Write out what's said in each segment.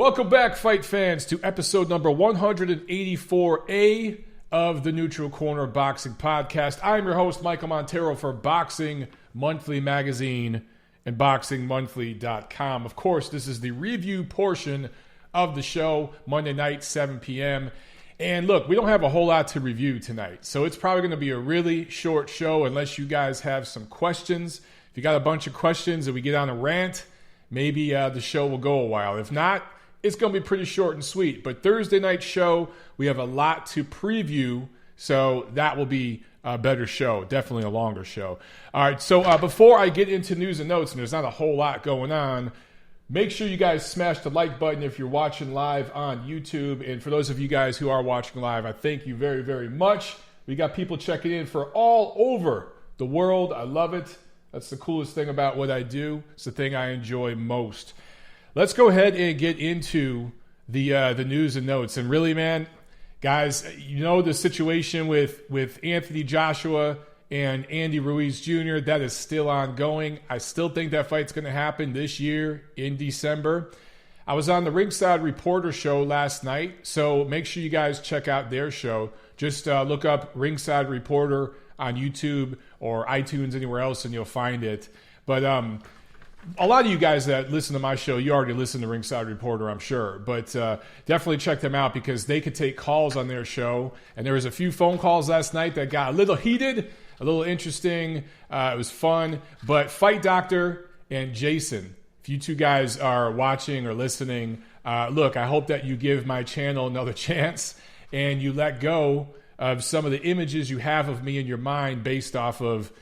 Welcome back, fight fans, to episode number 184A of the Neutral Corner Boxing Podcast. I'm your host, Michael Montero, for Boxing Monthly Magazine and BoxingMonthly.com. Of course, this is the review portion of the show, Monday night, 7 p.m. And look, we don't have a whole lot to review tonight, so it's probably going to be a really short show unless you guys have some questions. If you got a bunch of questions and we get on a rant, maybe the show will go a while. If not, it's going to be pretty short and sweet. But Thursday night show, we have a lot to preview, so that will be a better show, definitely a longer show. All right, so before I get into news and notes, and there's not a whole lot going on, make sure you guys smash the like button if you're watching live on YouTube. And for those of you guys who are watching live, I thank you very, very much. We got people checking in for all over the world. I love it. That's the coolest thing about what I do. It's the thing I enjoy most. Let's go ahead and get into the news and notes. And really, man, guys, you know the situation with Anthony Joshua and Andy Ruiz Jr., that is still ongoing. I still think that fight's going to happen this year in December. I was on the Ringside Reporter show last night, so make sure you guys check out their show. Just look up Ringside Reporter on YouTube or iTunes, anywhere else, and you'll find it. But a lot of you guys that listen to my show, you already listen to Ringside Reporter, I'm sure. But definitely check them out because they could take calls on their show. And there was a few phone calls last night that got a little heated, a little interesting. It was fun. But Fight Doctor and Jason, if you two guys are watching or listening, look, I hope that you give my channel another chance and you let go of some of the images you have of me in your mind based off of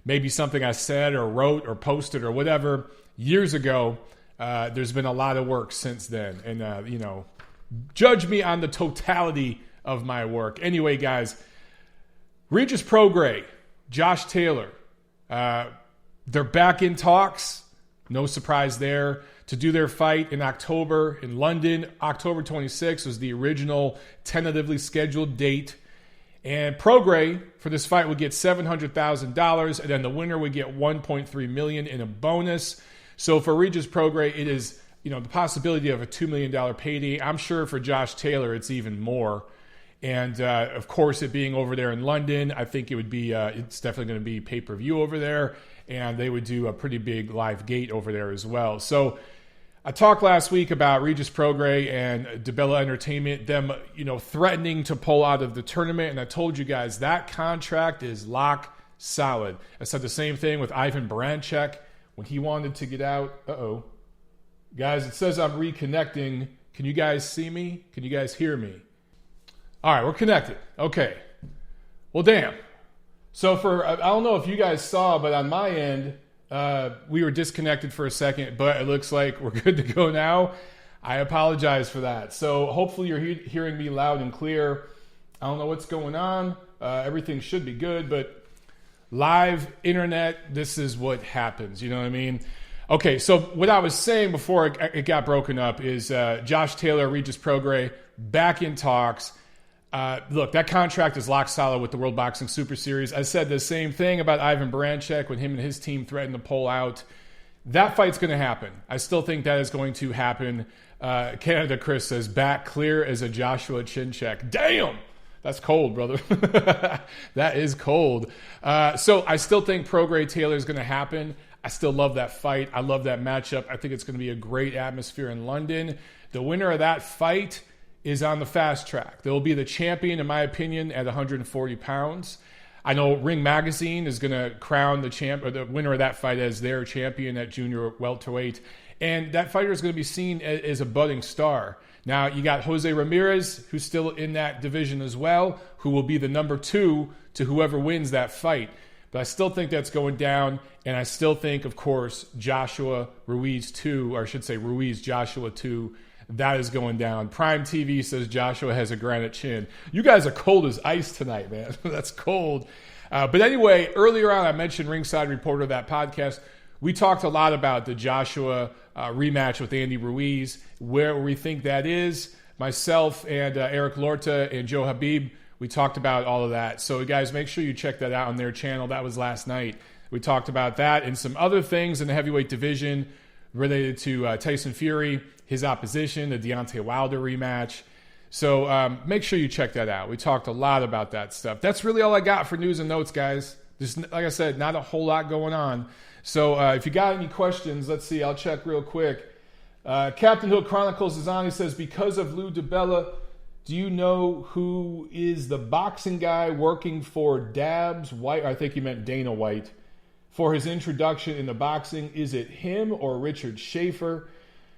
maybe something I said or wrote or posted or whatever years ago. There's been a lot of work since then. And, judge me on the totality of my work. Anyway, guys, Regis Prograis, Josh Taylor, they're back in talks. No surprise there. To do their fight in October in London. October 26th was the original tentatively scheduled date. And Prograis for this fight would get $700,000, and then the winner would get $1.3 million in a bonus. So for Regis Prograis, it is the possibility of a $2 million payday. I'm sure for Josh Taylor, it's even more. And of course, it being over there in London, I think it would be it's definitely going to be pay-per-view over there, and they would do a pretty big live gate over there as well. So I talked last week about Regis Prograis and DeBella Entertainment, them, threatening to pull out of the tournament. And I told you guys that contract is lock solid. I said the same thing with Ivan Baranchyk when he wanted to get out. Uh-oh. Guys, it says I'm reconnecting. Can you guys see me? Can you guys hear me? All right, we're connected. Okay. Well, damn. So I don't know if you guys saw, but on my end, we were disconnected for a second, but it looks like we're good to go now. I apologize for that. So hopefully you're hearing me loud and clear. I don't know what's going on. Everything should be good, but live internet, this is what happens. You know what I mean? Okay, so what I was saying before it got broken up is Josh Taylor, Regis Prograis, back in talks. Look, that contract is lock solid with the World Boxing Super Series. I said the same thing about Ivan Baranchyk when him and his team threatened to pull out. That fight's going to happen. I still think that is going to happen. Canada Chris says, back clear as a Joshua chin check. Damn! That's cold, brother. That is cold. So I still think Prograis-Taylor is going to happen. I still love that fight. I love that matchup. I think it's going to be a great atmosphere in London. The winner of that fight is on the fast track. They will be the champion, in my opinion, at 140 pounds. I know Ring Magazine is going to crown the winner of that fight as their champion at junior welterweight. And that fighter is going to be seen as a budding star. Now, you got Jose Ramirez, who's still in that division as well, who will be the number 2 to whoever wins that fight. But I still think that's going down. And I still think, of course, Joshua Ruiz 2, or I should say Ruiz Joshua 2, that is going down. Prime TV says Joshua has a granite chin. You guys are cold as ice tonight, man. That's cold. But anyway, earlier on, I mentioned Ringside Reporter, that podcast. We talked a lot about the Joshua rematch with Andy Ruiz, where we think that is. Myself and Eric Lorta and Joe Habib, we talked about all of that. So, guys, make sure you check that out on their channel. That was last night. We talked about that and some other things in the heavyweight division. related to Tyson Fury, his opposition, the Deontay Wilder rematch. So make sure you check that out. We talked a lot about that stuff. That's really all I got for news and notes, guys. There's, like I said, not a whole lot going on. So if you got any questions, let's see. I'll check real quick. Captain Hook Chronicles is on. He says, because of Lou DiBella, do you know who is the boxing guy working for Dabs White? I think he meant Dana White. For his introduction into boxing, is it him or Richard Schaefer?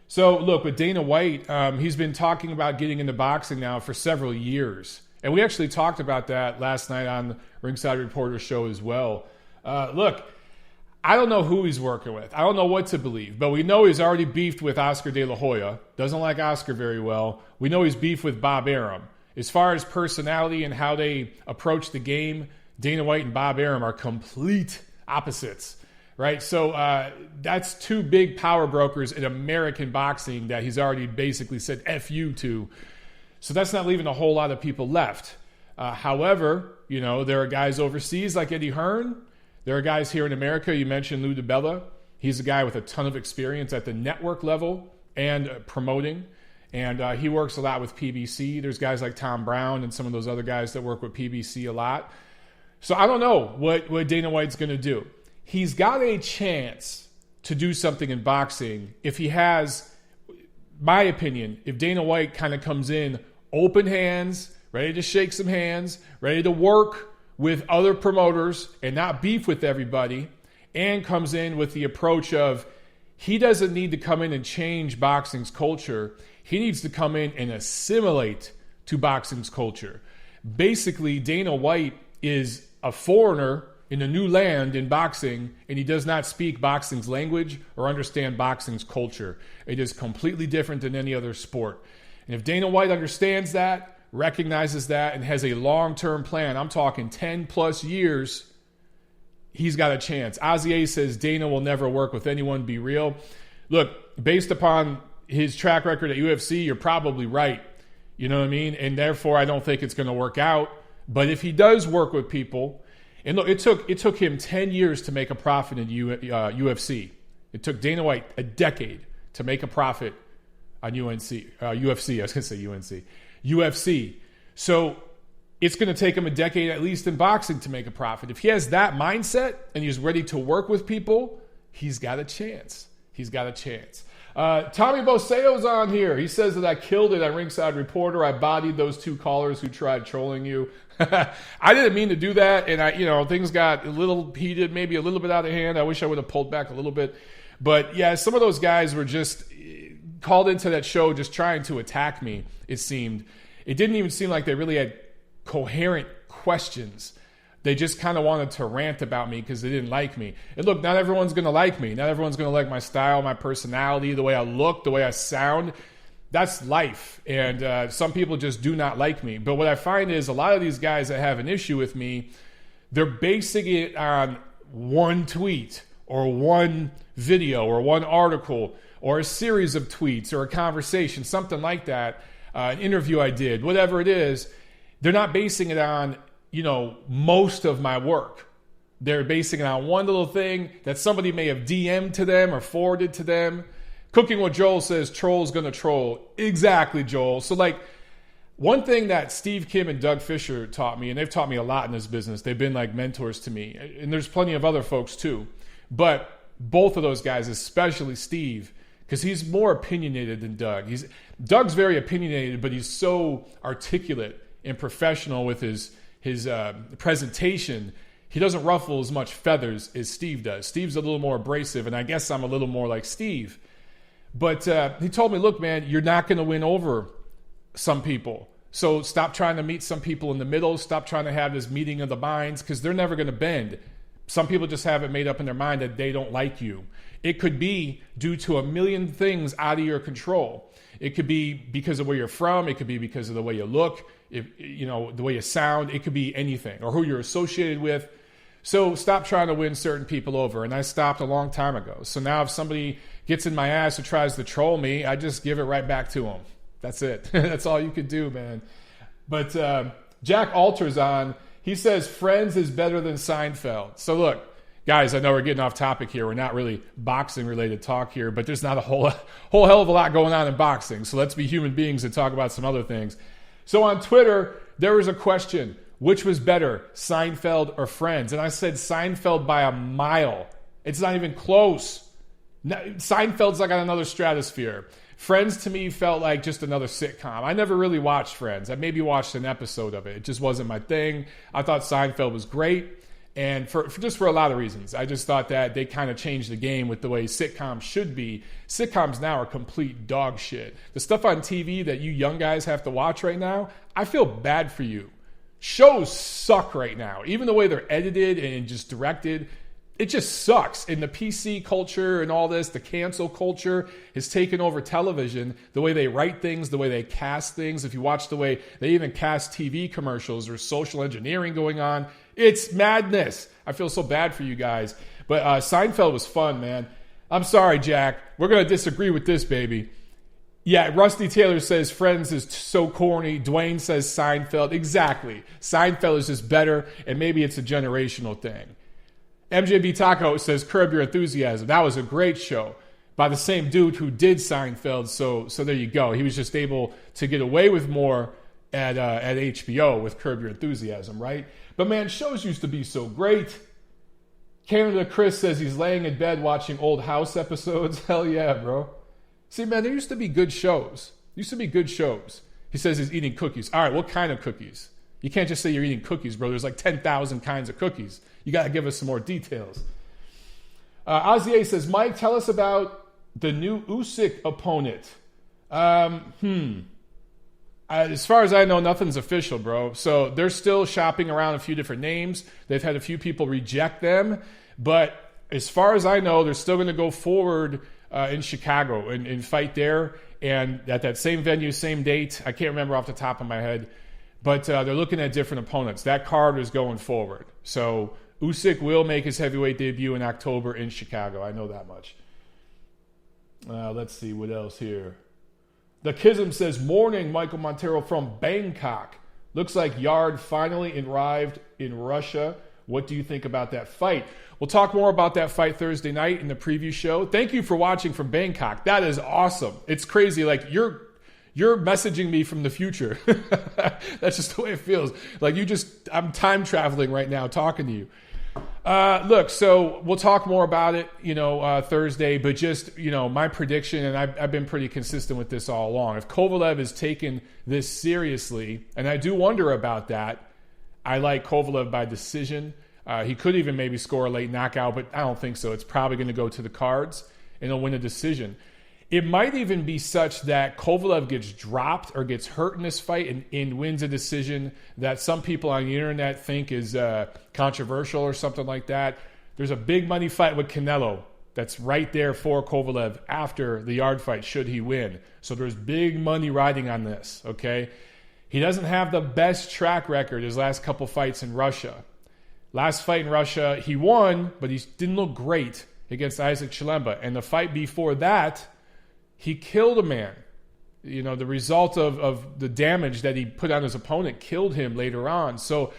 So, look, with Dana White, he's been talking about getting into boxing now for several years. And we actually talked about that last night on the Ringside Reporter show as well. Look, I don't know who he's working with. I don't know what to believe. But we know he's already beefed with Oscar De La Hoya. Doesn't like Oscar very well. We know he's beefed with Bob Arum. As far as personality and how they approach the game, Dana White and Bob Arum are complete opposites. Right, so that's two big power brokers in American boxing that he's already basically said F you to. So that's not leaving a whole lot of people left. However, you know, there are guys overseas like Eddie Hearn. There are guys here in America. You mentioned Lou DiBella. He's a guy with a ton of experience at the network level and promoting. And he works a lot with PBC. There's guys like Tom Brown and some of those other guys that work with PBC a lot. So I don't know what Dana White's going to do. He's got a chance to do something in boxing if he has, my opinion, if Dana White kind of comes in open hands, ready to shake some hands, ready to work with other promoters and not beef with everybody, and comes in with the approach of he doesn't need to come in and change boxing's culture. He needs to come in and assimilate to boxing's culture. Basically, Dana White is a foreigner in a new land in boxing, and he does not speak boxing's language or understand boxing's culture. It is completely different than any other sport. And if Dana White understands that, recognizes that, and has a long-term plan, I'm talking 10 plus years, he's got a chance. Ozzy A says Dana will never work with anyone, be real. Look, based upon his track record at UFC, you're probably right. You know what I mean? And therefore, I don't think it's going to work out. But if he does work with people, and look, it took him 10 years to make a profit in UFC. It took Dana White a decade to make a profit on UFC. I was going to say UNC. UFC. So it's going to take him a decade at least in boxing to make a profit. If he has that mindset and he's ready to work with people, he's got a chance. He's got a chance. Tommy Boseo's on here. He says that I killed it on Ringside Reporter. I bodied those two callers who tried trolling you. I didn't mean to do that, and things got a little heated, maybe a little bit out of hand. I wish I would have pulled back a little bit. But yeah, some of those guys were just called into that show just trying to attack me, it seemed. It didn't even seem like they really had coherent questions. They just kind of wanted to rant about me because they didn't like me. And look, not everyone's going to like me. Not everyone's going to like my style, my personality, the way I look, the way I sound. That's life. And some people just do not like me. But what I find is a lot of these guys that have an issue with me, they're basing it on one tweet or one video or one article or a series of tweets or a conversation, something like that, an interview I did, whatever it is. They're not basing it on most of my work. They're basing it on one little thing that somebody may have DM'd to them or forwarded to them. Cooking with Joel says, troll's gonna troll. Exactly, Joel. So one thing that Steve Kim and Doug Fisher taught me, and they've taught me a lot in this business, they've been like mentors to me, and there's plenty of other folks too, but both of those guys, especially Steve, because he's more opinionated than Doug. Doug's very opinionated, but he's so articulate and professional with his presentation. He doesn't ruffle as much feathers as Steve does. Steve's a little more abrasive, and I guess I'm a little more like Steve. But he told me, look, man, you're not going to win over some people. So stop trying to meet some people in the middle. Stop trying to have this meeting of the minds because they're never going to bend. Some people just have it made up in their mind that they don't like you. It could be due to a million things out of your control. It could be because of where you're from. It could be because of the way you look, the way you sound. It could be anything, or who you're associated with. So stop trying to win certain people over. And I stopped a long time ago. So now if somebody gets in my ass or tries to troll me, I just give it right back to them. That's it. That's all you could do, man. But Jack Alter's on. He says Friends is better than Seinfeld. So look, Guys, I know we're getting off topic here. We're not really boxing-related talk here, but there's not a whole hell of a lot going on in boxing. So let's be human beings and talk about some other things. So on Twitter, there was a question, which was better, Seinfeld or Friends? And I said Seinfeld by a mile. It's not even close. Seinfeld's like on another stratosphere. Friends to me felt like just another sitcom. I never really watched Friends. I maybe watched an episode of it. It just wasn't my thing. I thought Seinfeld was great. And for a lot of reasons. I just thought that they kind of changed the game with the way sitcoms should be. Sitcoms now are complete dog shit. The stuff on TV that you young guys have to watch right now, I feel bad for you. Shows suck right now. Even the way they're edited and just directed, it just sucks. And the PC culture and all this, the cancel culture has taken over television. The way they write things, the way they cast things. If you watch the way they even cast TV commercials, there's social engineering going on. It's madness. I feel so bad for you guys. But Seinfeld was fun, man. I'm sorry, Jack. We're going to disagree with this, baby. Yeah, Rusty Taylor says Friends is so corny. Dwayne says Seinfeld. Exactly. Seinfeld is just better, and maybe it's a generational thing. MJB Taco says Curb Your Enthusiasm. That was a great show by the same dude who did Seinfeld. So there you go. He was just able to get away with more at HBO with Curb Your Enthusiasm, right? But man, shows used to be so great. Canada Chris says he's laying in bed watching old House episodes. Hell yeah, bro. See, man, there used to be good shows. He says he's eating cookies. All right, what kind of cookies? You can't just say you're eating cookies, bro. There's like 10,000 kinds of cookies. You got to give us some more details. Ozier says, Mike, tell us about the new Usyk opponent. As far as I know, nothing's official, bro. So they're still shopping around a few different names. They've had a few people reject them. But as far as I know, they're still going to go forward in Chicago and fight there. And at that same venue, same date. I can't remember off the top of my head. But they're looking at different opponents. That card is going forward. So Usyk will make his heavyweight debut in October in Chicago. I know that much. Let's see what else here. The Kism says, morning, Michael Montero from Bangkok. Looks like Yard finally arrived in Russia. What do you think about that fight? We'll talk more about that fight Thursday night in the preview show. Thank you for watching from Bangkok. That is awesome. It's crazy. Like you're messaging me from the future. That's just the way it feels. Like I'm time traveling right now talking to you. Look, so we'll talk more about it, Thursday, but just, my prediction, and I've been pretty consistent with this all along. If Kovalev is taking this seriously, and I do wonder about that, I like Kovalev by decision. He could even maybe score a late knockout, but I don't think so. It's probably going to go to the cards, and he'll win a decision. It might even be such that Kovalev gets dropped or gets hurt in this fight and wins a decision that some people on the internet think is controversial or something like that. There's a big money fight with Canelo that's right there for Kovalev after the Yard fight, should he win. So there's big money riding on this, okay? He doesn't have the best track record his last couple fights in Russia. Last fight in Russia, he won, but he didn't look great against Isaac Chilemba. And the fight before that, he killed a man. The result of the damage that he put on his opponent killed him later on. So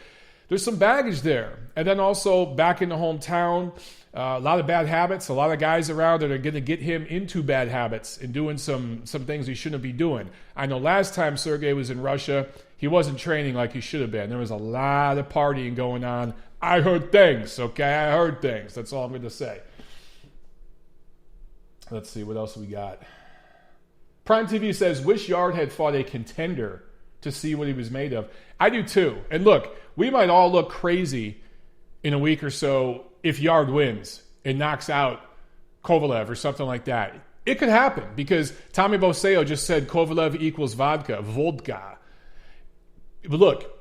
there's some baggage there. And then also back in the hometown, a lot of bad habits, a lot of guys around that are going to get him into bad habits and doing some things he shouldn't be doing. I know last time Sergey was in Russia, he wasn't training like he should have been. There was a lot of partying going on. I heard things, okay? I heard things. That's all I'm going to say. Let's see, what else we got? Prime TV says, wish Yard had fought a contender to see what he was made of. I do too. And look, we might all look crazy in a week or so if Yard wins and knocks out Kovalev or something like that. It could happen because Tommy Boseo just said Kovalev equals vodka. But look,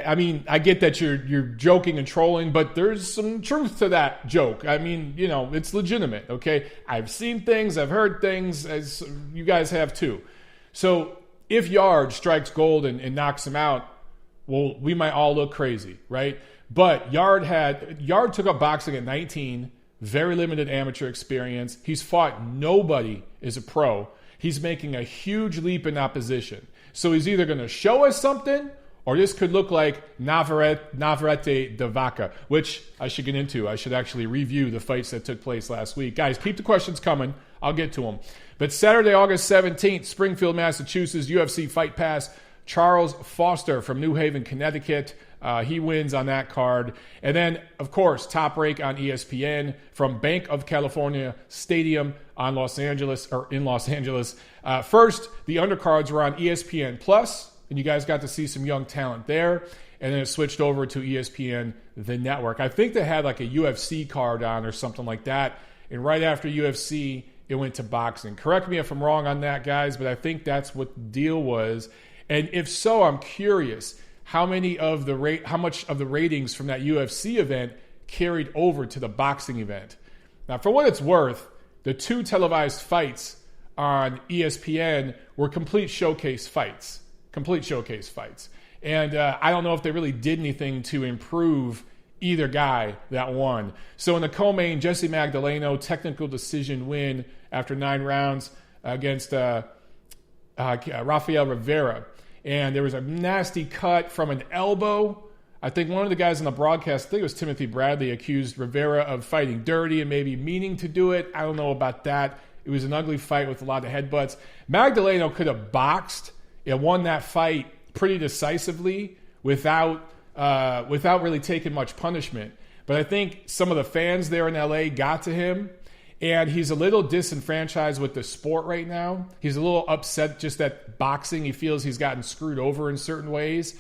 I mean, I get that you're joking and trolling, but there's some truth to that joke. I mean, it's legitimate, okay? I've seen things, I've heard things, as you guys have too. So if Yard strikes gold and knocks him out, well, we might all look crazy, right? But Yard took up boxing at 19, very limited amateur experience. He's fought nobody as a pro. He's making a huge leap in opposition. So he's either going to show us something or this could look like Navarrete de Vaca, which I should get into. I should actually review the fights that took place last week. Guys, keep the questions coming. I'll get to them. But Saturday, August 17th, Springfield, Massachusetts, UFC Fight Pass. Charles Foster from New Haven, Connecticut. He wins on that card. And then, of course, Top Rank on ESPN from Bank of California Stadium in Los Angeles. First, the undercards were on ESPN Plus, and you guys got to see some young talent there. And then it switched over to ESPN, the network. I think they had like a UFC card on or something like that. And right after UFC, it went to boxing. Correct me if I'm wrong on that, guys, but I think that's what the deal was. And if so, I'm curious how much of the ratings from that UFC event carried over to the boxing event. Now, for what it's worth, the 2 televised fights on ESPN were complete showcase fights. And I don't know if they really did anything to improve either guy that won. So in the co-main, Jessie Magdaleno, technical decision win after 9 rounds against Rafael Rivera. And there was a nasty cut from an elbow. I think one of the guys on the broadcast, I think it was Timothy Bradley, accused Rivera of fighting dirty and maybe meaning to do it. I don't know about that. It was an ugly fight with a lot of headbutts. Magdaleno could have boxed and won that fight pretty decisively without really taking much punishment. But I think some of the fans there in LA got to him, and he's a little disenfranchised with the sport right now. He's a little upset just that boxing, he feels he's gotten screwed over in certain ways.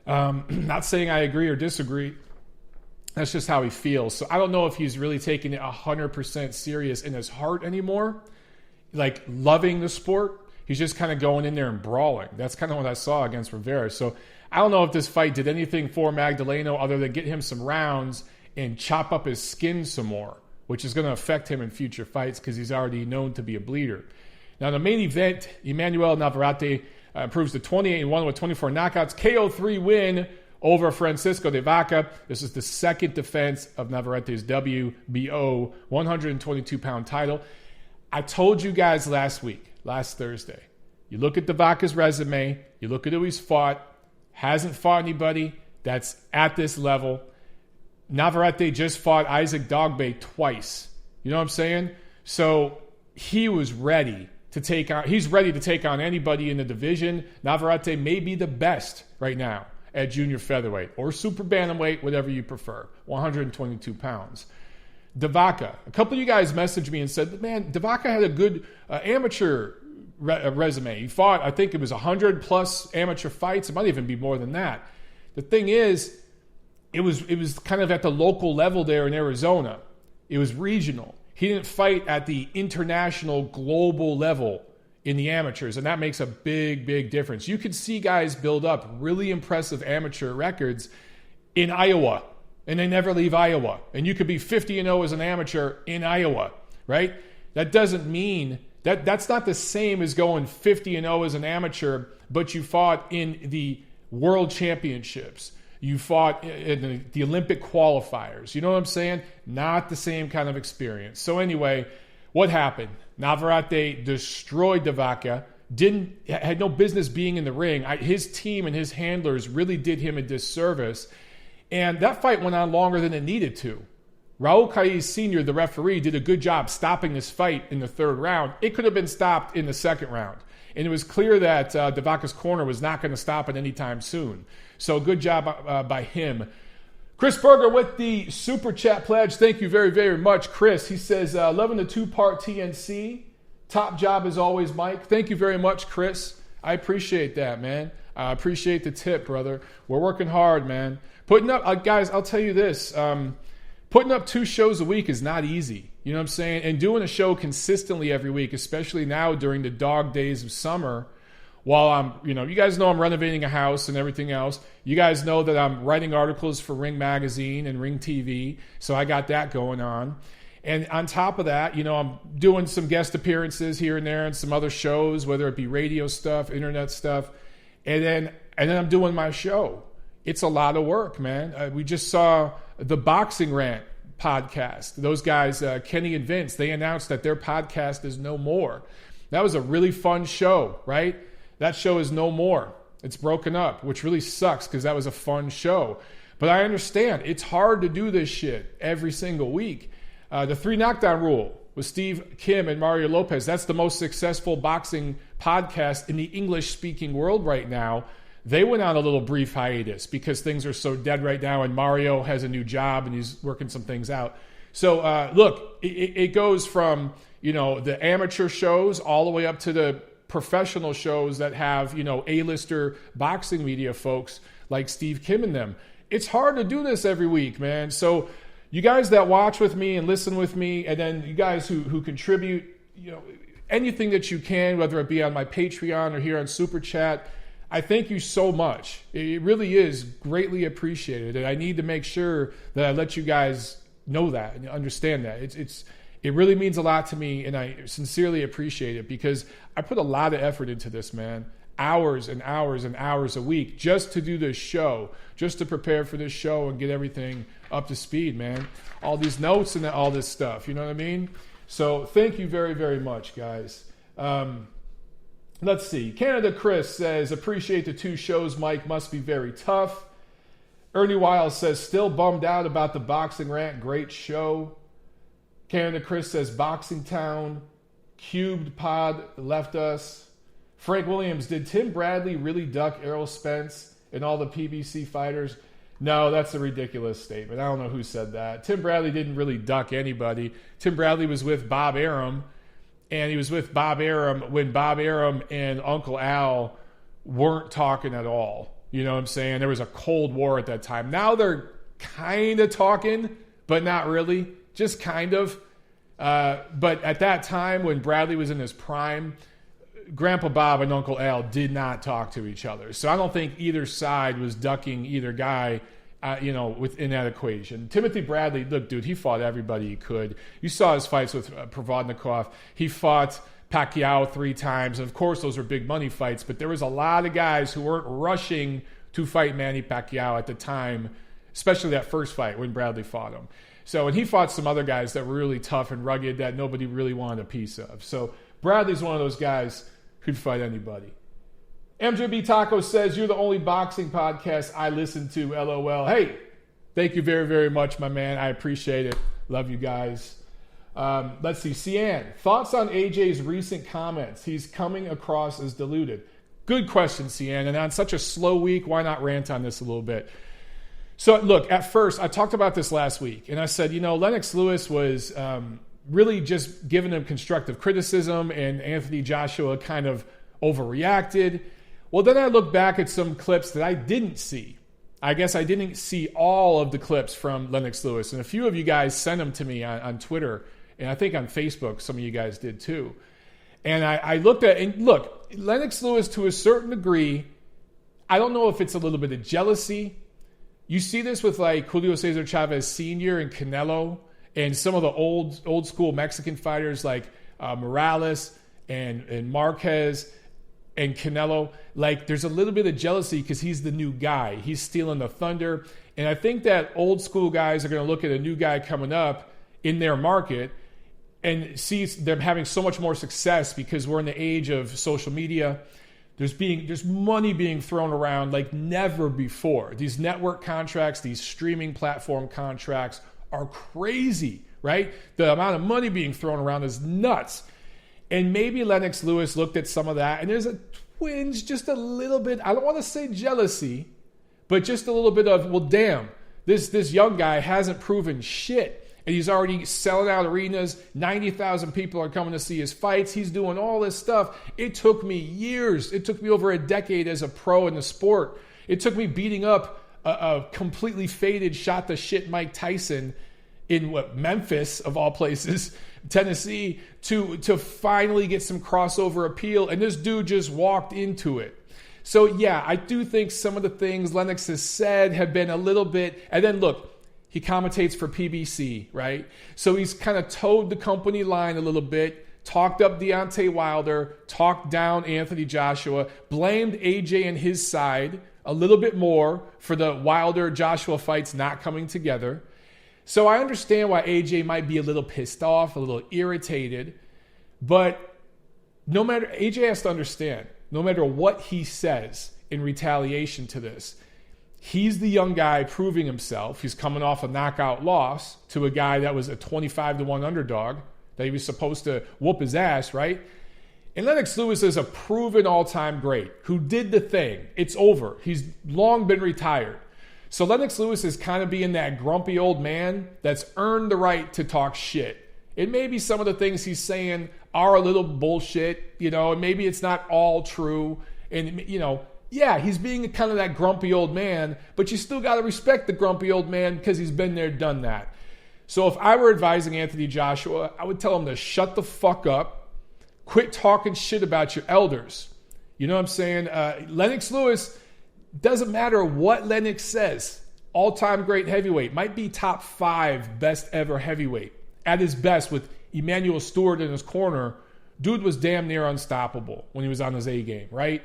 Not saying I agree or disagree. That's just how he feels. So I don't know if he's really taking it 100% serious in his heart anymore, like loving the sport. He's just kind of going in there and brawling. That's kind of what I saw against Rivera. So I don't know if this fight did anything for Magdaleno other than get him some rounds and chop up his skin some more, which is going to affect him in future fights because he's already known to be a bleeder. Now, the main event, Emanuel Navarrete improves to 28-1 with 24 knockouts. KO3 win over Francisco de Vaca. This is the second defense of Navarrete's WBO 122-pound title. I told you guys last Thursday, you look at de Vaca's resume, you look at who he's fought, hasn't fought anybody that's at this level. Navarrete just fought Isaac Dogbe twice. You know what I'm saying? So he was ready to take on, he's ready to take on anybody in the division. Navarrete may be the best right now at junior featherweight or super bantamweight, whatever you prefer, 122 pounds. De Vaca, a couple of you guys messaged me and said, man, De Vaca had a good amateur resume. He fought, I think it was 100 plus amateur fights. It might even be more than that. The thing is, it was kind of at the local level there in Arizona. It was regional. He didn't fight at the international, global level in the amateurs, and that makes a big, big difference. You could see guys build up really impressive amateur records in Iowa, and they never leave Iowa. And you could be 50-0 as an amateur in Iowa, right? That doesn't mean that's not the same as going 50-0 as an amateur, but you fought in the World Championships. You fought in the Olympic qualifiers. You know what I'm saying? Not the same kind of experience. So anyway, what happened? Navarrete destroyed De Vaca. Had no business being in the ring. His team and his handlers really did him a disservice. And that fight went on longer than it needed to. Raul Caiz Sr., the referee, did a good job stopping this fight in the third round. It could have been stopped in the second round. And it was clear that De Vaca's corner was not going to stop it anytime soon. So good job by him. Chris Berger with the Super Chat pledge. Thank you very, very much, Chris. He says, loving the 2-part TNC. Top job as always, Mike. Thank you very much, Chris. I appreciate that, man. I appreciate the tip, brother. We're working hard, man. Putting up, guys, I'll tell you this. Putting up 2 shows a week is not easy. You know what I'm saying? And doing a show consistently every week, especially now during the dog days of summer, while I'm, you guys know I'm renovating a house and everything else. You guys know that I'm writing articles for Ring Magazine and Ring TV. So I got that going on. And on top of that, I'm doing some guest appearances here and there and some other shows, whether it be radio stuff, internet stuff. And then I'm doing my show. It's a lot of work, man. We just saw the Boxing Rant podcast. Those guys, Kenny and Vince, they announced that their podcast is no more. That was a really fun show, right? That show is no more. It's broken up, which really sucks because that was a fun show. But I understand. It's hard to do this shit every single week. The 3 Knockdown Rule with Steve Kim and Mario Lopez. That's the most successful boxing podcast in the English-speaking world right now. They went on a little brief hiatus because things are so dead right now, and Mario has a new job and he's working some things out. So, look, it goes from, the amateur shows all the way up to the professional shows that have, A-lister boxing media folks like Steve Kim and them. It's hard to do this every week, man. So you guys that watch with me and listen with me, and then you guys who contribute, anything that you can, whether it be on my Patreon or here on Super Chat, I thank you so much. It really is greatly appreciated, and I need to make sure that I let you guys know that and understand that. It really means a lot to me, and I sincerely appreciate it because I put a lot of effort into this, man. Hours and hours and hours a week just to do this show, just to prepare for this show and get everything up to speed, man. All these notes and all this stuff, you know what I mean? So thank you very, very much, guys. Let's see. Canada Chris says, appreciate the 2 shows, Mike. Must be very tough. Ernie Wiles says, still bummed out about the boxing rant. Great show. Canada Chris says, Boxing Town. Cubed Pod left us. Frank Williams, did Tim Bradley really duck Errol Spence and all the PBC fighters? No, that's a ridiculous statement. I don't know who said that. Tim Bradley didn't really duck anybody. Tim Bradley was with Bob Arum. And he was with Bob Arum when Bob Arum and Uncle Al weren't talking at all. You know what I'm saying? There was a Cold War at that time. Now they're kind of talking, but not really. Just kind of. But at that time when Bradley was in his prime, Grandpa Bob and Uncle Al did not talk to each other. So I don't think either side was ducking either guy within that equation. Timothy Bradley, look, dude, he fought everybody he could. You saw his fights with Provodnikov. He fought Pacquiao 3 times. And of course, those were big money fights, but there was a lot of guys who weren't rushing to fight Manny Pacquiao at the time, especially that first fight when Bradley fought him. So, and he fought some other guys that were really tough and rugged that nobody really wanted a piece of. So Bradley's one of those guys who'd fight anybody. MJB Taco says, you're the only boxing podcast I listen to, LOL. Hey, thank you very, very much, my man. I appreciate it. Love you guys. Let's see. Cian, thoughts on AJ's recent comments? He's coming across as deluded. Good question, Cian. And on such a slow week, why not rant on this a little bit? So, look, at first, I talked about this last week. And I said, Lennox Lewis was really just giving him constructive criticism. And Anthony Joshua kind of overreacted. Well, then I looked back at some clips that I didn't see. I guess I didn't see all of the clips from Lennox Lewis. And a few of you guys sent them to me on Twitter. And I think on Facebook, some of you guys did too. And I looked at, and look, Lennox Lewis to a certain degree, I don't know if it's a little bit of jealousy. You see this with like Julio Cesar Chavez Sr. and Canelo and some of the old school Mexican fighters like Morales and Marquez and Canelo. Like there's a little bit of jealousy because he's the new guy. He's stealing the thunder. And I think that old school guys are going to look at a new guy coming up in their market and see them having so much more success because we're in the age of social media. There's money being thrown around like never before. These network contracts, these streaming platform contracts are crazy, right? The amount of money being thrown around is nuts. And maybe Lennox Lewis looked at some of that, and there's a twinge, just a little bit, I don't want to say jealousy, but just a little bit of, well, damn, this young guy hasn't proven shit. And he's already selling out arenas. 90,000 people are coming to see his fights. He's doing all this stuff. It took me years. It took me over a decade as a pro in the sport. It took me beating up a completely faded, shot the shit Mike Tyson in Memphis, of all places, Tennessee, to finally get some crossover appeal. And this dude just walked into it. So, yeah, I do think some of the things Lennox has said have been a little bit... And then, look, he commentates for PBC, right? So he's kind of towed the company line a little bit, talked up Deontay Wilder, talked down Anthony Joshua, blamed AJ and his side a little bit more for the Wilder-Joshua fights not coming together. So I understand why AJ might be a little pissed off, a little irritated. But AJ has to understand, no matter what he says, in retaliation to this. He's the young guy proving himself. He's coming off a knockout loss to a guy that was a 25-1 underdog that he was supposed to whoop his ass, right? And Lennox Lewis is a proven all-time great who did the thing. It's over. He's long been retired. So Lennox Lewis is kind of being that grumpy old man that's earned the right to talk shit. And maybe some of the things he's saying are a little bullshit, and maybe it's not all true. And, yeah, he's being kind of that grumpy old man, but you still got to respect the grumpy old man because he's been there, done that. So if I were advising Anthony Joshua, I would tell him to shut the fuck up, quit talking shit about your elders. You know what I'm saying? Lennox Lewis, doesn't matter what Lennox says, all-time great heavyweight, might be top 5 best ever heavyweight. At his best with Emanuel Stewart in his corner, dude was damn near unstoppable when he was on his A game, right?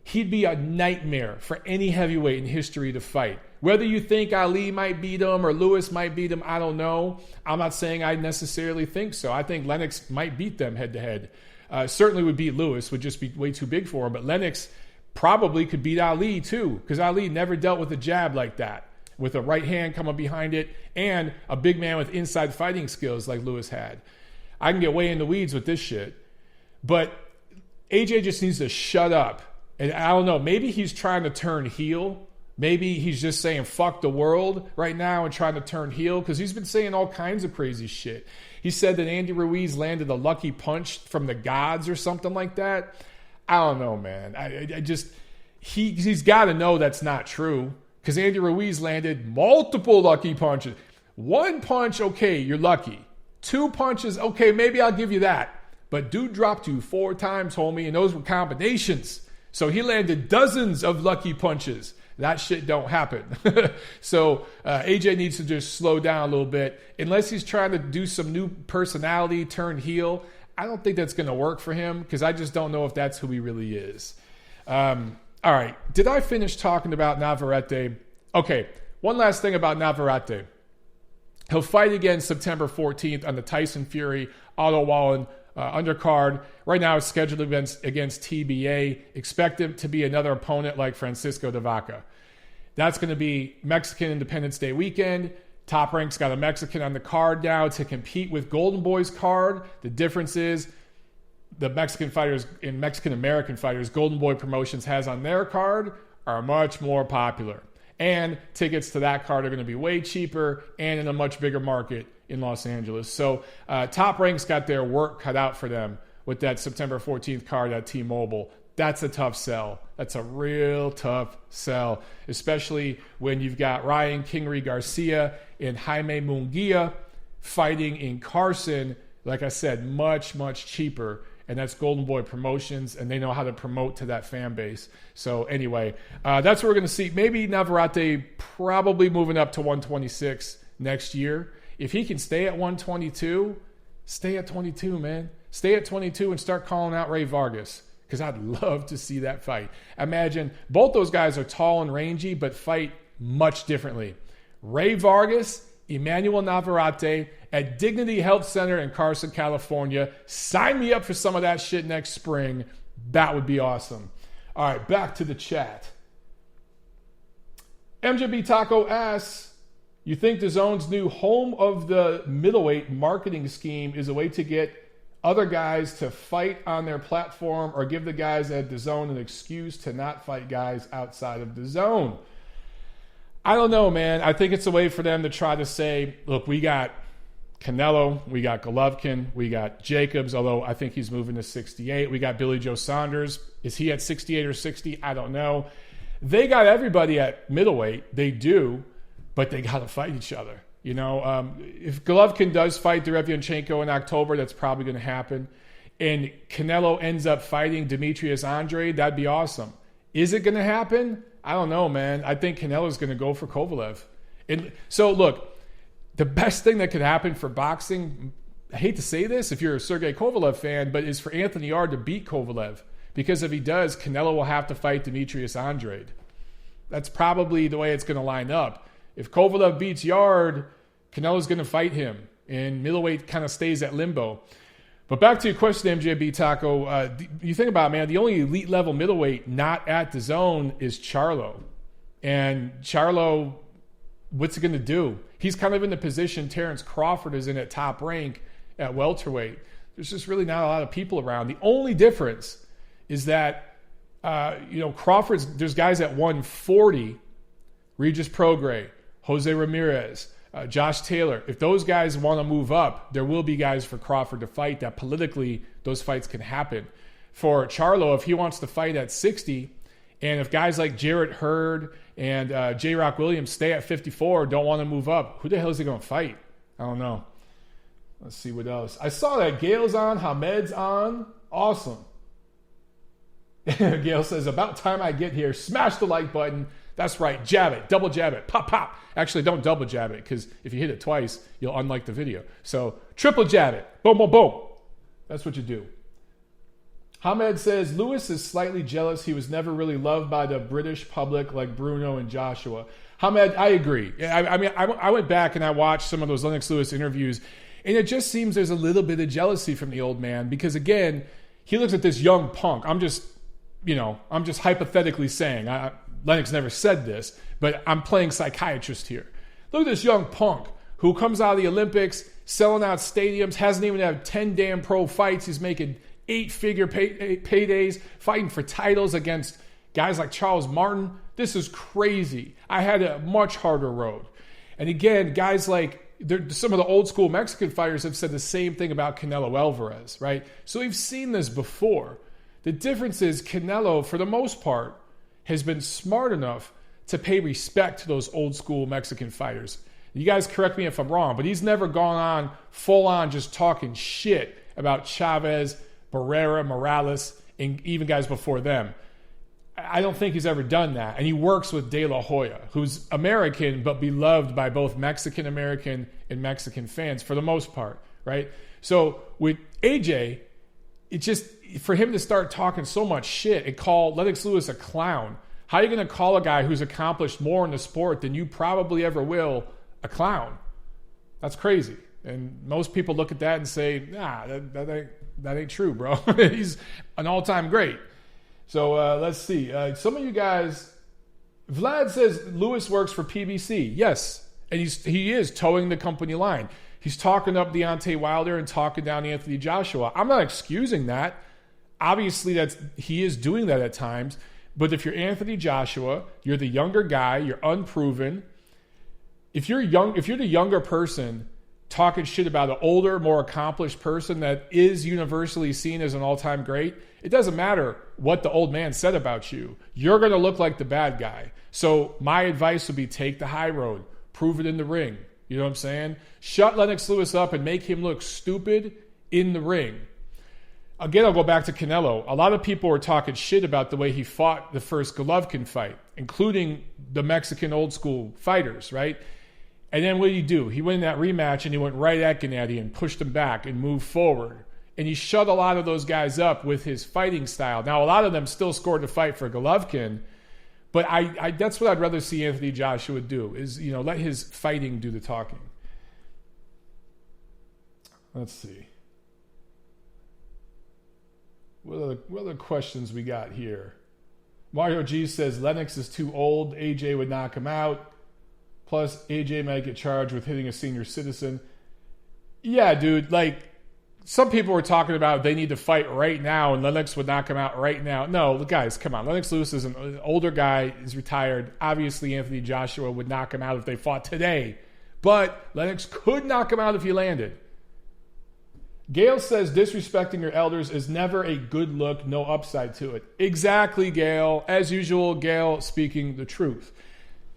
He'd be a nightmare for any heavyweight in history to fight. Whether you think Ali might beat him or Lewis might beat him, I don't know. I'm not saying I necessarily think so. I think Lennox might beat them head-to-head. Certainly would beat Lewis, would just be way too big for him. But Lennox probably could beat Ali too, because Ali never dealt with a jab like that, with a right hand coming behind it and a big man with inside fighting skills like Lewis had. I can get way in the weeds with this shit. But AJ just needs to shut up. And I don't know, maybe he's trying to turn heel. Maybe he's just saying fuck the world right now and trying to turn heel, because he's been saying all kinds of crazy shit. He said that Andy Ruiz landed a lucky punch from the gods or something like that. I don't know, man. He's got to know that's not true, because Andy Ruiz landed multiple lucky punches. 1 punch, okay, you're lucky. 2 punches, okay, maybe I'll give you that. But dude dropped you 4 times, homie, and those were combinations. So he landed dozens of lucky punches. That shit don't happen. So AJ needs to just slow down a little bit. Unless he's trying to do some new personality, turn heel, I don't think that's going to work for him, because I just don't know if that's who he really is. All right. Did I finish talking about Navarrete? Okay. One last thing about Navarrete. He'll fight again September 14th on the Tyson Fury Otto Wallen undercard. Right now it's scheduled against TBA. Expect him to be another opponent like Francisco de Vaca. That's going to be Mexican Independence Day weekend. Top Rank's got a Mexican on the card now to compete with Golden Boy's card. The difference is the Mexican fighters and Mexican American fighters Golden Boy Promotions has on their card are much more popular. And tickets to that card are going to be way cheaper and in a much bigger market in Los Angeles. So Top Rank's got their work cut out for them with that September 14th card at T-Mobile. That's a tough sell. That's a real tough sell, especially when you've got Ryan Kingery Garcia and Jaime Munguia fighting in Carson. Like I said, much, much cheaper. And that's Golden Boy Promotions, and they know how to promote to that fan base. So anyway, that's what we're going to see. Maybe Navarrete probably moving up to 126 next year. If he can stay at 122, stay at 22, man. Stay at 22 and start calling out Ray Vargas, because I'd love to see that fight. Imagine both those guys are tall and rangy, but fight much differently. Ray Vargas, Emanuel Navarrete at Dignity Health Center in Carson, California. Sign me up for some of that shit next spring. That would be awesome. All right, back to the chat. MJB Taco asks, you think DAZN's new home of the middleweight marketing scheme is a way to get other guys to fight on their platform, or give the guys at DAZN an excuse to not fight guys outside of DAZN? I don't know, man. I think it's a way for them to try to say, look, we got Canelo, we got Golovkin, we got Jacobs, although I think he's moving to 68. We got Billy Joe Saunders. Is he at 68 or 60? I don't know. They got everybody at middleweight. They do, but they got to fight each other. You know, if Golovkin does fight Derevianchenko in October, that's probably going to happen. And Canelo ends up fighting Demetrius Andrade, that'd be awesome. Is it going to happen? I don't know, man. I think Canelo's going to go for Kovalev. And so, look, the best thing that could happen for boxing, I hate to say this if you're a Sergey Kovalev fan, but is for Anthony Yarde to beat Kovalev. Because if he does, Canelo will have to fight Demetrius Andrade. That's probably the way it's going to line up. If Kovalev beats Yarde, Canelo's going to fight him. And middleweight kind of stays at limbo. But back to your question, MJB Taco. You think about it, man, the only elite level middleweight not at the zone is Charlo. And Charlo, what's he going to do? He's kind of in the position Terrence Crawford is in at top rank at welterweight. There's just really not a lot of people around. The only difference is that, Crawford's, there's guys at 140, Regis Prograis, Jose Ramirez, Josh Taylor. If those guys want to move up, there will be guys for Crawford to fight that politically those fights can happen. For Charlo, if he wants to fight at 60, and if guys like Jarrett Hurd and J-Rock Williams stay at 54 don't want to move up, who the hell is he going to fight? I don't know. Let's see what else. I saw that Gail's on, Hamed's on. Awesome. Gail says, about time I get here. Smash the like button. That's right. Jab it. Double jab it. Pop, pop. Actually, don't double jab it because if you hit it twice, you'll unlike the video. So triple jab it. Boom, boom, boom. That's what you do. Hamed says, Lewis is slightly jealous. He was never really loved by the British public like Bruno and Joshua. Hamed, I agree. I went back and I watched some of those Lennox Lewis interviews, and it just seems there's a little bit of jealousy from the old man because, again, he looks at this young punk. I'm just hypothetically saying. Lennox never said this, but I'm playing psychiatrist here. Look at this young punk who comes out of the Olympics, selling out stadiums, hasn't even had 10 damn pro fights. He's making 8-figure paydays, fighting for titles against guys like Charles Martin. This is crazy. I had a much harder road. And again, guys like some of the old school Mexican fighters have said the same thing about Canelo Alvarez, right? So we've seen this before. The difference is Canelo, for the most part, has been smart enough to pay respect to those old school Mexican fighters. You guys correct me if I'm wrong, but he's never gone on full on just talking shit about Chavez, Barrera, Morales, and even guys before them. I don't think he's ever done that. And he works with De La Hoya, who's American but beloved by both Mexican-American and Mexican fans for the most part, right? So with AJ, it just, for him to start talking so much shit and call Lennox Lewis a clown, how are you going to call a guy who's accomplished more in the sport than you probably ever will a clown? That's crazy. And most people look at that and say, nah, that ain't true, bro. He's an all-time great. So let's see. Some of you guys, Vlad says Lewis works for PBC. Yes, and he is towing the company line. He's talking up Deontay Wilder and talking down Anthony Joshua. I'm not excusing that. Obviously, he is doing that at times. But if you're Anthony Joshua, you're the younger guy, you're unproven. If you're the younger person talking shit about an older, more accomplished person that is universally seen as an all-time great, it doesn't matter what the old man said about you. You're going to look like the bad guy. So my advice would be take the high road. Prove it in the ring. You know what I'm saying? Shut Lennox Lewis up and make him look stupid in the ring. Again, I'll go back to Canelo. A lot of people were talking shit about the way he fought the first Golovkin fight, including the Mexican old school fighters, right? And then what did he do? He went in that rematch and he went right at Gennady and pushed him back and moved forward. And he shut a lot of those guys up with his fighting style. Now, a lot of them still scored the fight for Golovkin, but I that's what I'd rather see Anthony Joshua do, is, let his fighting do the talking. Let's see. What other questions we got here? Mario G says Lennox is too old. AJ would knock him out. Plus, AJ might get charged with hitting a senior citizen. Yeah, dude. Some people were talking about they need to fight right now and Lennox would knock him out right now. No, guys, come on. Lennox Lewis is an older guy. He's retired. Obviously, Anthony Joshua would knock him out if they fought today. But Lennox could knock him out if he landed. Gail says disrespecting your elders is never a good look, no upside to it. Exactly, Gail. As usual, Gail speaking the truth.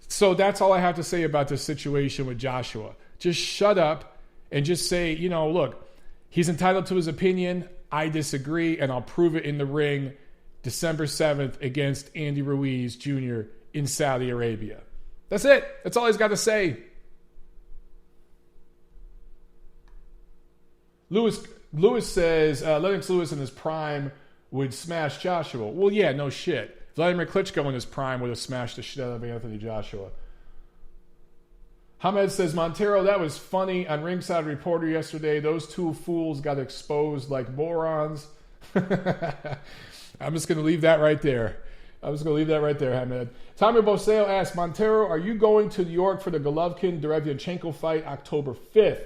So that's all I have to say about this situation with Joshua. Just shut up and just say, look, he's entitled to his opinion. I disagree, and I'll prove it in the ring December 7th against Andy Ruiz Jr. in Saudi Arabia. That's it. That's all he's got to say. Lewis says Lennox Lewis in his prime would smash Joshua. Well, yeah, no shit. Vladimir Klitschko in his prime would have smashed the shit out of Anthony Joshua. Hamed says, Montero, that was funny on Ringside Reporter yesterday. Those two fools got exposed like morons. I'm just going to leave that right there. Hamed. Tommy Boseo asks, Montero, are you going to New York for the Golovkin-Derevyanchenko fight October 5th?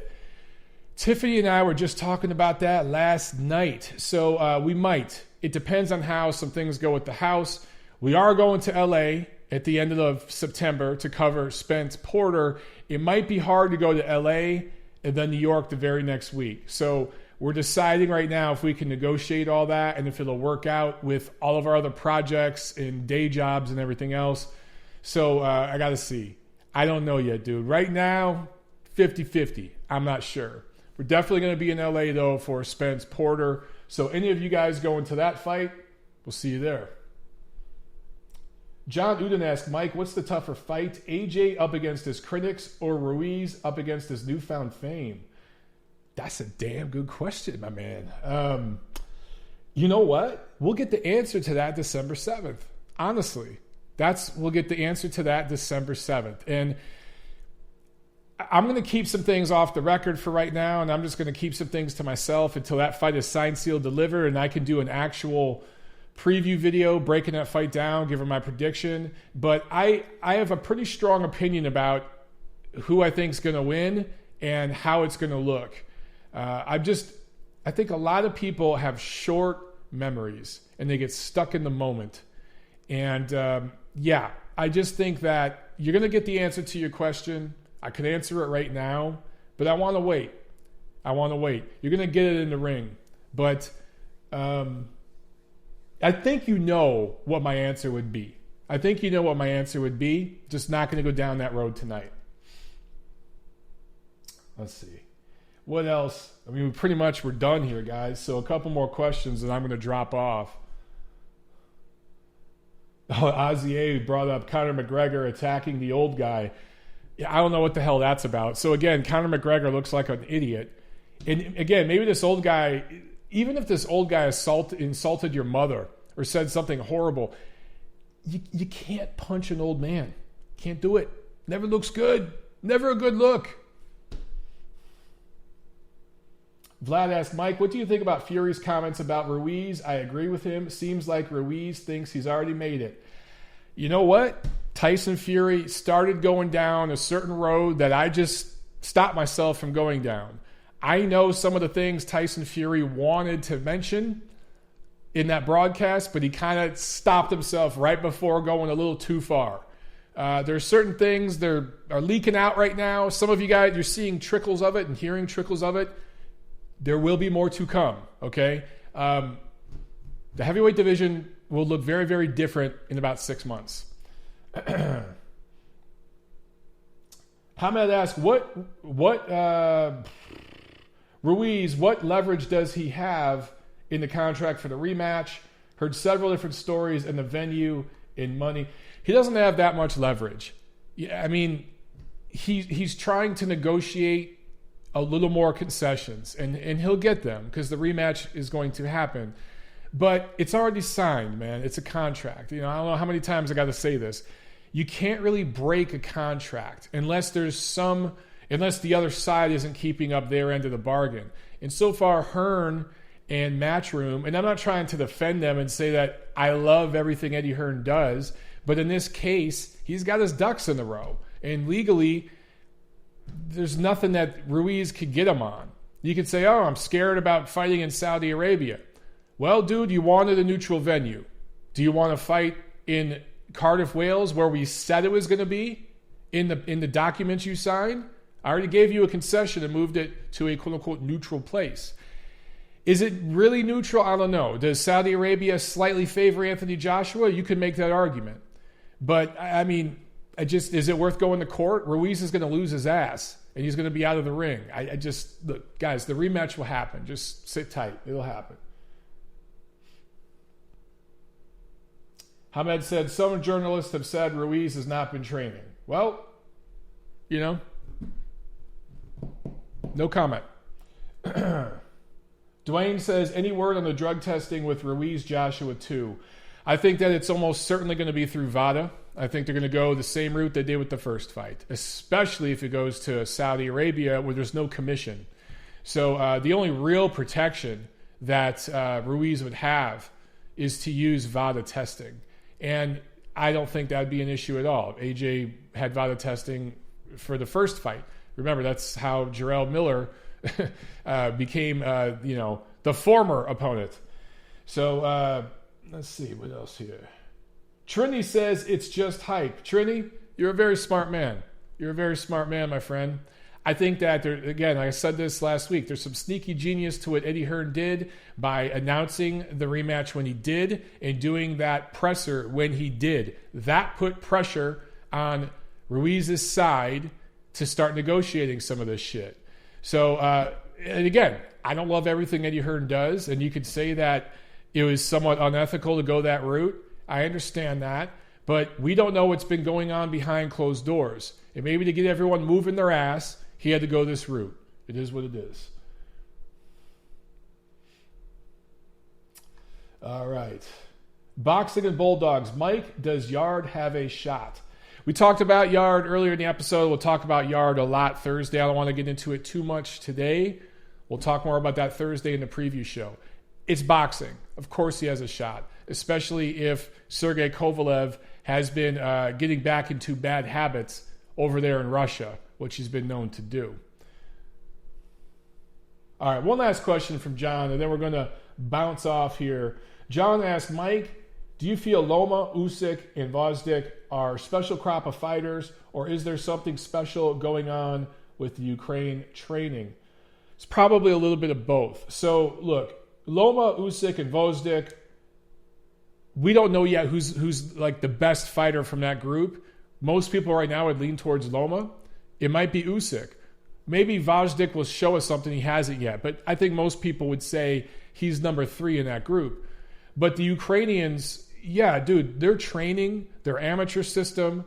Tiffany and I were just talking about that last night. So we might. It depends on how some things go with the house. We are going to LA at the end of September to cover Spence Porter. It might be hard to go to LA and then New York the very next week. So we're deciding right now if we can negotiate all that and if it'll work out with all of our other projects and day jobs and everything else. So I got to see. I don't know yet, dude. Right now, 50-50. I'm not sure. We're definitely going to be in LA, though, for Spence Porter. So any of you guys going to that fight, we'll see you there. John Uden asked, Mike, what's the tougher fight? AJ up against his critics or Ruiz up against his newfound fame? That's a damn good question, my man. You know what? We'll get the answer to that December 7th. Honestly, we'll get the answer to that December 7th. And I'm going to keep some things off the record for right now, and I'm just going to keep some things to myself until that fight is signed, sealed, delivered, and I can do an actual preview video breaking that fight down, giving my prediction. But I have a pretty strong opinion about who I think is going to win and how it's going to look. I think a lot of people have short memories and they get stuck in the moment. And I just think that you're going to get the answer to your question. I could answer it right now, but I want to wait. You're going to get it in the ring. But I think you know what my answer would be. Just not going to go down that road tonight. Let's see. What else? I mean, we're done here, guys. So a couple more questions and I'm going to drop off. Oh, Ozier brought up Conor McGregor attacking the old guy. Yeah, I don't know what the hell that's about. So again, Conor McGregor looks like an idiot. And again, maybe this old guy, even if this old guy insulted your mother or said something horrible, you can't punch an old man. Can't do it. Never looks good. Never a good look. Vlad asked, Mike, what do you think about Fury's comments about Ruiz? I agree with him. Seems like Ruiz thinks he's already made it. You know what? Tyson Fury started going down a certain road that I just stopped myself from going down. I know some of the things Tyson Fury wanted to mention in that broadcast, but he kind of stopped himself right before going a little too far. There's certain things that are leaking out right now. Some of you guys, you're seeing trickles of it and hearing trickles of it. There will be more to come, okay? The heavyweight division will look very, very different in about 6 months. Hamed asked, Ruiz, what leverage does he have in the contract for the rematch? Heard several different stories in the venue, in money. He doesn't have that much leverage. I mean, he's trying to negotiate a little more concessions, and he'll get them because the rematch is going to happen. But it's already signed, man. It's a contract. You know, I don't know how many times I got to say this. You can't really break a contract unless the other side isn't keeping up their end of the bargain. And so far, Hearn and Matchroom, and I'm not trying to defend them and say that I love everything Eddie Hearn does, but in this case, he's got his ducks in a row. And legally, there's nothing that Ruiz could get him on. You could say, I'm scared about fighting in Saudi Arabia. Well, dude, you wanted a neutral venue. Do you want to fight in Cardiff, Wales, where we said it was going to be in the documents you signed? I already gave you a concession and moved it to a quote-unquote neutral place. Is it really neutral? I don't know. Does Saudi Arabia slightly favor Anthony Joshua? You could make that argument. But, I mean, is it worth going to court? Ruiz is going to lose his ass, and he's going to be out of the ring. Look, guys, the rematch will happen. Just sit tight. It'll happen. Hamed said, some journalists have said Ruiz has not been training. Well, you know, no comment. Dwayne says, any word on the drug testing with Ruiz Joshua 2? I think that it's almost certainly going to be through VADA. I think they're going to go the same route they did with the first fight, especially if it goes to Saudi Arabia where there's no commission. So the only real protection that Ruiz would have is to use VADA testing. And I don't think that'd be an issue at all. AJ had VADA testing for the first fight. Remember, that's how Jarrell Miller became, the former opponent. So let's see, what else here? Trini says it's just hype. Trini, you're a very smart man. You're a very smart man, my friend. I think that, again, I said this last week, there's some sneaky genius to what Eddie Hearn did by announcing the rematch when he did and doing that presser when he did. That put pressure on Ruiz's side to start negotiating some of this shit. So, and again, I don't love everything Eddie Hearn does, and you could say that it was somewhat unethical to go that route. I understand that, but we don't know what's been going on behind closed doors. And maybe to get everyone moving their ass, he had to go this route. It is what it is. All right. Boxing and Bulldogs. Mike, does Yard have a shot? We talked about Yard earlier in the episode. We'll talk about Yard a lot Thursday. I don't want to get into it too much today. We'll talk more about that Thursday in the preview show. It's boxing. Of course he has a shot, especially if Sergey Kovalev has been getting back into bad habits over there in Russia, which he's been known to do. All right, one last question from John, and then we're going to bounce off here. John asked, Mike, do you feel Loma, Usyk, and Gvozdyk are special crop of fighters, or is there something special going on with the Ukraine training? It's probably a little bit of both. So, look, Loma, Usyk, and Gvozdyk, we don't know yet who's like the best fighter from that group. Most people right now would lean towards Loma. It might be Usyk. Maybe Gvozdyk will show us something he hasn't yet. But I think most people would say he's number 3 in that group. But the Ukrainians, yeah, dude, their training, their amateur system,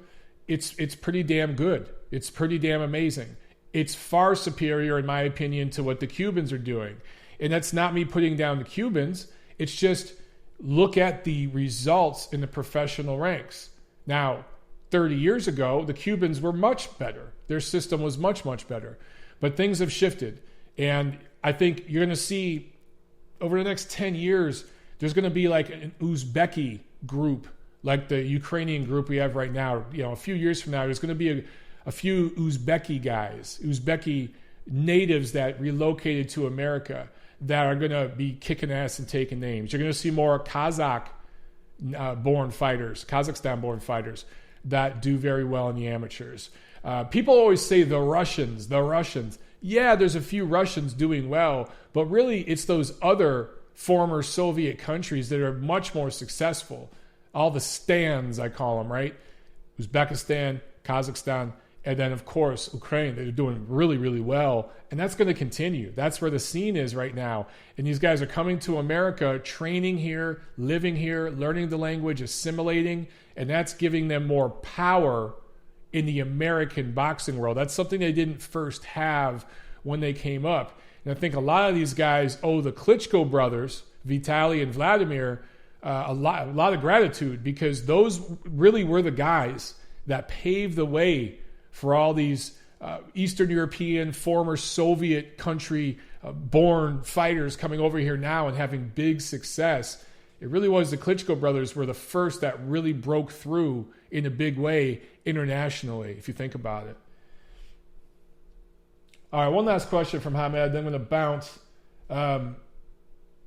it's pretty damn good. It's pretty damn amazing. It's far superior, in my opinion, to what the Cubans are doing. And that's not me putting down the Cubans. It's just look at the results in the professional ranks. Now, 30 years ago, the Cubans were much better. Their system was much, much better. But things have shifted. And I think you're going to see over the next 10 years, there's going to be like an Uzbeki group, like the Ukrainian group we have right now. You know, a few years from now, there's going to be a few Uzbeki guys, Uzbeki natives that relocated to America that are going to be kicking ass and taking names. You're going to see more Kazakh-born fighters, Kazakhstan-born fighters that do very well in the amateurs. People always say the Russians. Yeah, there's a few Russians doing well, but really it's those other former Soviet countries that are much more successful. All the stands, I call them, right? Uzbekistan, Kazakhstan, and then, of course, Ukraine. They're doing really, really well, and that's going to continue. That's where the scene is right now. And these guys are coming to America, training here, living here, learning the language, assimilating, and that's giving them more power in the American boxing world. That's something they didn't first have when they came up. And I think a lot of these guys owe the Klitschko brothers, Vitaly and Vladimir, a lot of gratitude, because those really were the guys that paved the way for all these Eastern European, former Soviet country born fighters coming over here now and having big success. It really was the Klitschko brothers were the first that really broke through in a big way internationally, if you think about it. All right, one last question from Hamed, then I'm going to bounce.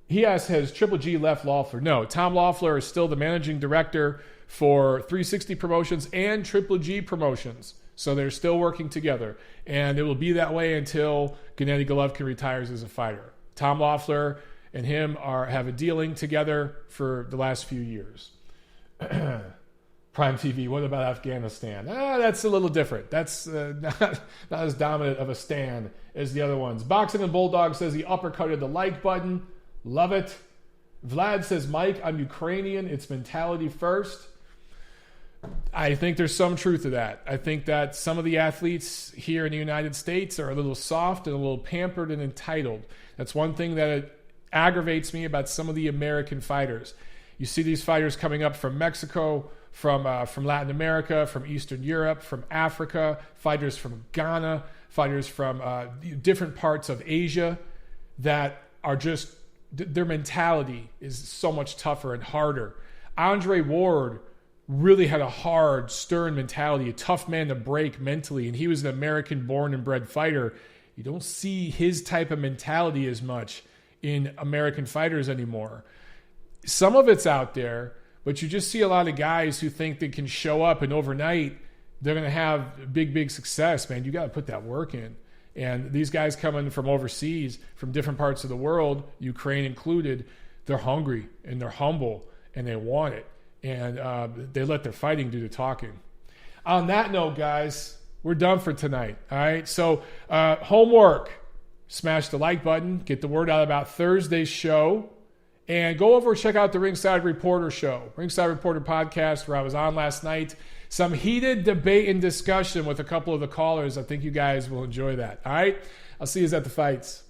He asks, has Triple G left Loeffler? No, Tom Loeffler is still the managing director for 360 Promotions and Triple G Promotions. So they're still working together. And it will be that way until Gennady Golovkin retires as a fighter. Tom Loeffler and him have a dealing together for the last few years. Prime TV, what about Afghanistan? That's a little different. That's not as dominant of a stand as the other ones. Boxing and Bulldog says he uppercutted the like button. Love it. Vlad says, Mike, I'm Ukrainian. It's mentality first. I think there's some truth to that. I think that some of the athletes here in the United States are a little soft and a little pampered and entitled. That's one thing that aggravates me about some of the American fighters. You see these fighters coming up from Mexico, from Latin America, from Eastern Europe, from Africa, fighters from Ghana, fighters from different parts of Asia that are just, their mentality is so much tougher and harder. Andre Ward really had a hard, stern mentality, a tough man to break mentally, and he was an American-born and bred fighter. You don't see his type of mentality as much in American fighters anymore. Some of it's out there, but you just see a lot of guys who think they can show up and overnight they're going to have big success, man. You got to put that work in. And these guys coming from overseas, from different parts of the world, Ukraine included, they're hungry and they're humble and they want it. And they let their fighting do the talking. On that note, guys, we're done for tonight. All right. So homework, smash the like button, get the word out about Thursday's show, and go over and check out the Ringside Reporter show, Ringside Reporter podcast, where I was on last night. Some heated debate and discussion with a couple of the callers. I think you guys will enjoy that. All right. I'll see you at the fights.